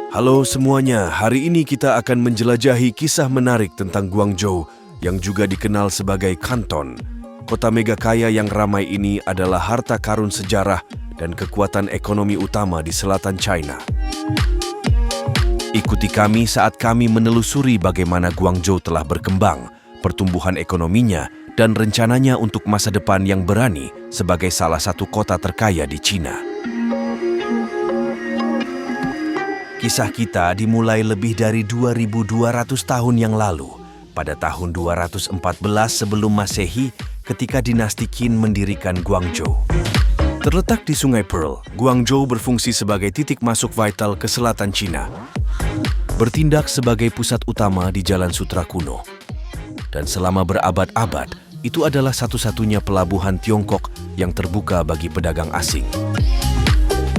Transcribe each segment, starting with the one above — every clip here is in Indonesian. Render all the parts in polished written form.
Halo semuanya, hari ini kita akan menjelajahi kisah menarik tentang Guangzhou yang juga dikenal sebagai Kanton. Kota mega kaya yang ramai ini adalah harta karun sejarah dan kekuatan ekonomi utama di selatan China. Ikuti kami saat kami menelusuri bagaimana Guangzhou telah berkembang, pertumbuhan ekonominya, dan rencananya untuk masa depan yang berani sebagai salah satu kota terkaya di China. Kisah kita dimulai lebih dari 2.200 tahun yang lalu, pada tahun 214 sebelum Masehi, ketika dinasti Qin mendirikan Guangzhou. Terletak di Sungai Pearl, Guangzhou berfungsi sebagai titik masuk vital ke selatan China, bertindak sebagai pusat utama di Jalan Sutra kuno. Dan selama berabad-abad, itu adalah satu-satunya pelabuhan Tiongkok yang terbuka bagi pedagang asing.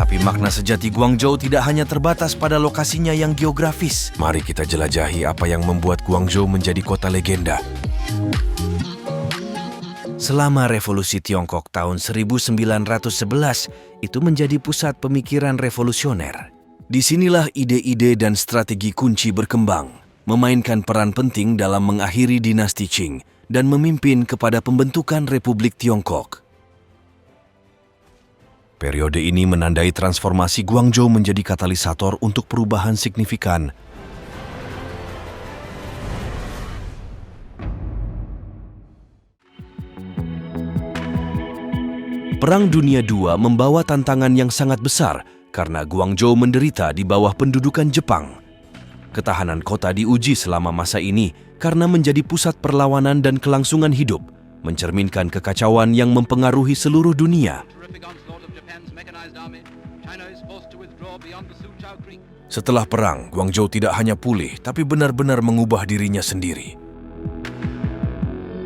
Tapi makna sejati Guangzhou tidak hanya terbatas pada lokasinya yang geografis. Mari kita jelajahi apa yang membuat Guangzhou menjadi kota legenda. Selama Revolusi Tiongkok tahun 1911, itu menjadi pusat pemikiran revolusioner. Disinilah ide-ide dan strategi kunci berkembang, memainkan peran penting dalam mengakhiri dinasti Qing dan memimpin kepada pembentukan Republik Tiongkok. Periode ini menandai transformasi Guangzhou menjadi katalisator untuk perubahan signifikan. Perang Dunia II membawa tantangan yang sangat besar karena Guangzhou menderita di bawah pendudukan Jepang. Ketahanan kota diuji selama masa ini karena menjadi pusat perlawanan dan kelangsungan hidup, mencerminkan kekacauan yang mempengaruhi seluruh dunia. Setelah perang, Guangzhou tidak hanya pulih, tapi benar-benar mengubah dirinya sendiri.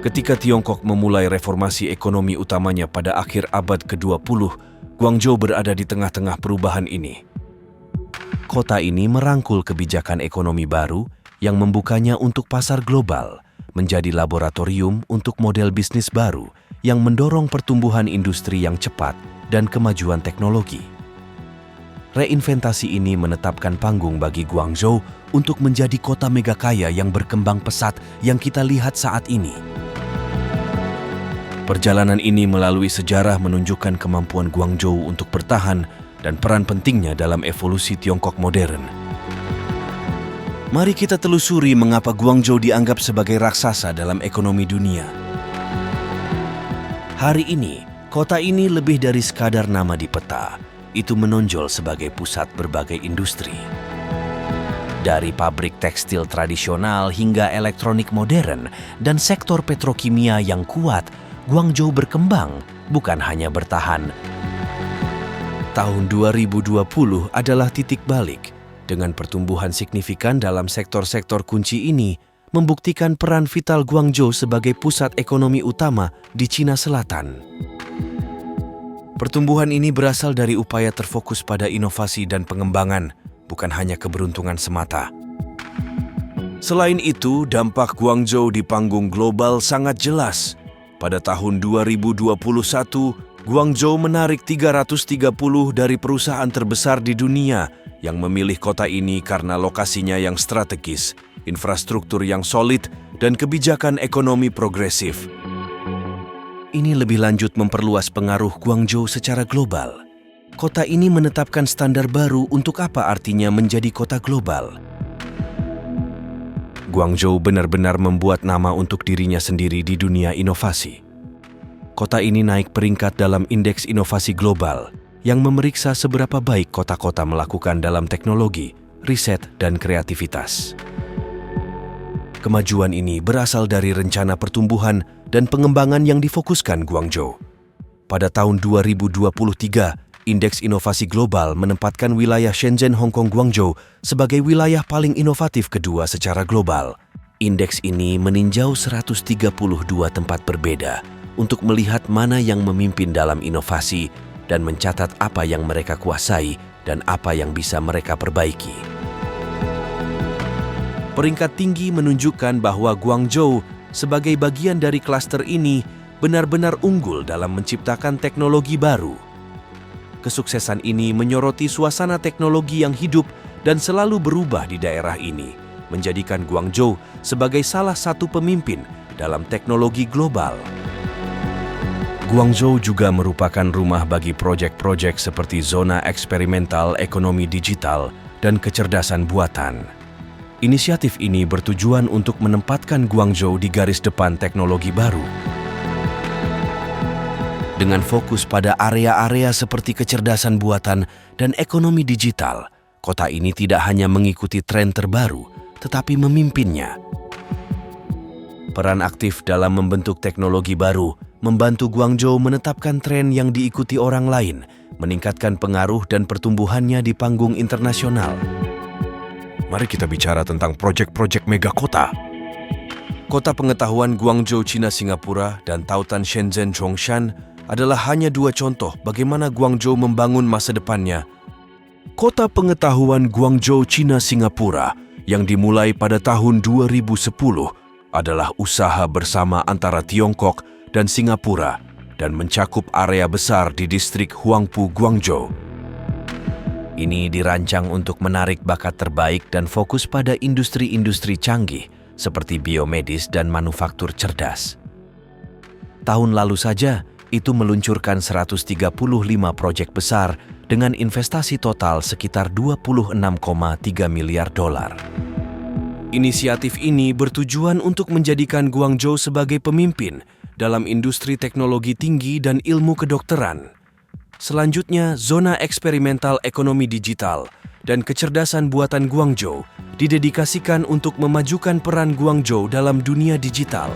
Ketika Tiongkok memulai reformasi ekonomi utamanya pada akhir abad ke-20, Guangzhou berada di tengah-tengah perubahan ini. Kota ini merangkul kebijakan ekonomi baru yang membukanya untuk pasar global, menjadi laboratorium untuk model bisnis baru yang mendorong pertumbuhan industri yang cepat dan kemajuan teknologi. Reinventasi ini menetapkan panggung bagi Guangzhou untuk menjadi kota mega kaya yang berkembang pesat yang kita lihat saat ini. Perjalanan ini melalui sejarah menunjukkan kemampuan Guangzhou untuk bertahan dan peran pentingnya dalam evolusi Tiongkok modern. Mari kita telusuri mengapa Guangzhou dianggap sebagai raksasa dalam ekonomi dunia. Hari ini, kota ini lebih dari sekadar nama di peta. Itu menonjol sebagai pusat berbagai industri. Dari pabrik tekstil tradisional hingga elektronik modern dan sektor petrokimia yang kuat, Guangzhou berkembang, bukan hanya bertahan. Tahun 2020 adalah titik balik. Dengan pertumbuhan signifikan dalam sektor-sektor kunci ini, membuktikan peran vital Guangzhou sebagai pusat ekonomi utama di Cina Selatan. Pertumbuhan ini berasal dari upaya terfokus pada inovasi dan pengembangan, bukan hanya keberuntungan semata. Selain itu, dampak Guangzhou di panggung global sangat jelas. Pada tahun 2021, Guangzhou menarik 330 dari perusahaan terbesar di dunia yang memilih kota ini karena lokasinya yang strategis, infrastruktur yang solid, dan kebijakan ekonomi progresif. Ini lebih lanjut memperluas pengaruh Guangzhou secara global. Kota ini menetapkan standar baru untuk apa artinya menjadi kota global. Guangzhou benar-benar membuat nama untuk dirinya sendiri di dunia inovasi. Kota ini naik peringkat dalam Indeks Inovasi Global yang memeriksa seberapa baik kota-kota melakukan dalam teknologi, riset, dan kreativitas. Kemajuan ini berasal dari rencana pertumbuhan dan pengembangan yang difokuskan Guangzhou. Pada tahun 2023, Indeks Inovasi Global menempatkan wilayah Shenzhen, Hong Kong, Guangzhou sebagai wilayah paling inovatif kedua secara global. Indeks ini meninjau 132 tempat berbeda untuk melihat mana yang memimpin dalam inovasi dan mencatat apa yang mereka kuasai dan apa yang bisa mereka perbaiki. Peringkat tinggi menunjukkan bahwa Guangzhou sebagai bagian dari klaster ini benar-benar unggul dalam menciptakan teknologi baru. Kesuksesan ini menyoroti suasana teknologi yang hidup dan selalu berubah di daerah ini, menjadikan Guangzhou sebagai salah satu pemimpin dalam teknologi global. Guangzhou juga merupakan rumah bagi proyek-proyek seperti zona eksperimental ekonomi digital dan kecerdasan buatan. Inisiatif ini bertujuan untuk menempatkan Guangzhou di garis depan teknologi baru. Dengan fokus pada area-area seperti kecerdasan buatan dan ekonomi digital, kota ini tidak hanya mengikuti tren terbaru, tetapi memimpinnya. Peran aktif dalam membentuk teknologi baru membantu Guangzhou menetapkan tren yang diikuti orang lain, meningkatkan pengaruh dan pertumbuhannya di panggung internasional. Mari kita bicara tentang proyek-proyek megakota. Kota pengetahuan Guangzhou, China, Singapura, dan Tautan Shenzhen, Zhongshan adalah hanya dua contoh bagaimana Guangzhou membangun masa depannya. Kota pengetahuan Guangzhou, China, Singapura yang dimulai pada tahun 2010 adalah usaha bersama antara Tiongkok dan Singapura dan mencakup area besar di distrik Huangpu, Guangzhou. Ini dirancang untuk menarik bakat terbaik dan fokus pada industri-industri canggih seperti biomedis dan manufaktur cerdas. Tahun lalu saja, itu meluncurkan 135 proyek besar dengan investasi total sekitar 26,3 miliar dolar. Inisiatif ini bertujuan untuk menjadikan Guangzhou sebagai pemimpin dalam industri teknologi tinggi dan ilmu kedokteran. Selanjutnya, zona eksperimental ekonomi digital dan kecerdasan buatan Guangzhou didedikasikan untuk memajukan peran Guangzhou dalam dunia digital.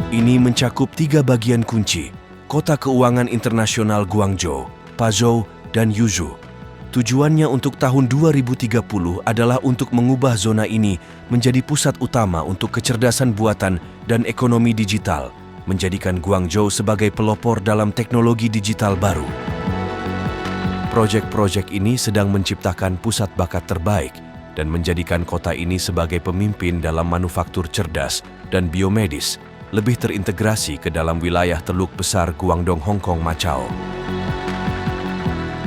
Ini mencakup 3 bagian kunci: Kota Keuangan Internasional Guangzhou, Pazhou, dan Yuzhou. Tujuannya untuk tahun 2030 adalah untuk mengubah zona ini menjadi pusat utama untuk kecerdasan buatan dan ekonomi digital, menjadikan Guangzhou sebagai pelopor dalam teknologi digital baru. Proyek-proyek ini sedang menciptakan pusat bakat terbaik dan menjadikan kota ini sebagai pemimpin dalam manufaktur cerdas dan biomedis, lebih terintegrasi ke dalam wilayah Teluk Besar Guangdong, Hong Kong, Macau.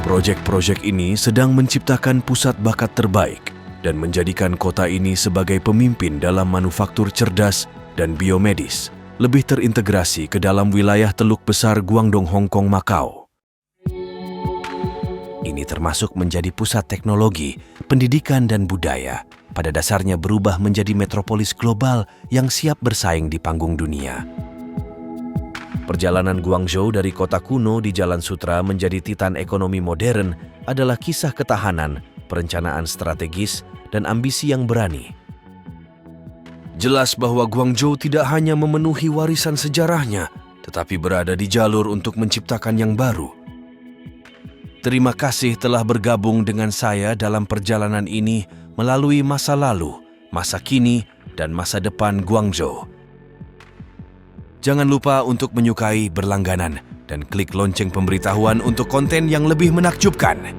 Proyek-proyek ini sedang menciptakan pusat bakat terbaik dan menjadikan kota ini sebagai pemimpin dalam manufaktur cerdas dan biomedis, lebih terintegrasi ke dalam wilayah Teluk Besar Guangdong, Hong Kong, Macau. Ini termasuk menjadi pusat teknologi, pendidikan, dan budaya. Pada dasarnya berubah menjadi metropolis global yang siap bersaing di panggung dunia. Perjalanan Guangzhou dari kota kuno di Jalan Sutra menjadi titan ekonomi modern adalah kisah ketahanan, perencanaan strategis, dan ambisi yang berani. Jelas bahwa Guangzhou tidak hanya memenuhi warisan sejarahnya, tetapi berada di jalur untuk menciptakan yang baru. Terima kasih telah bergabung dengan saya dalam perjalanan ini melalui masa lalu, masa kini, dan masa depan Guangzhou. Jangan lupa untuk menyukai, berlangganan, dan klik lonceng pemberitahuan untuk konten yang lebih menakjubkan.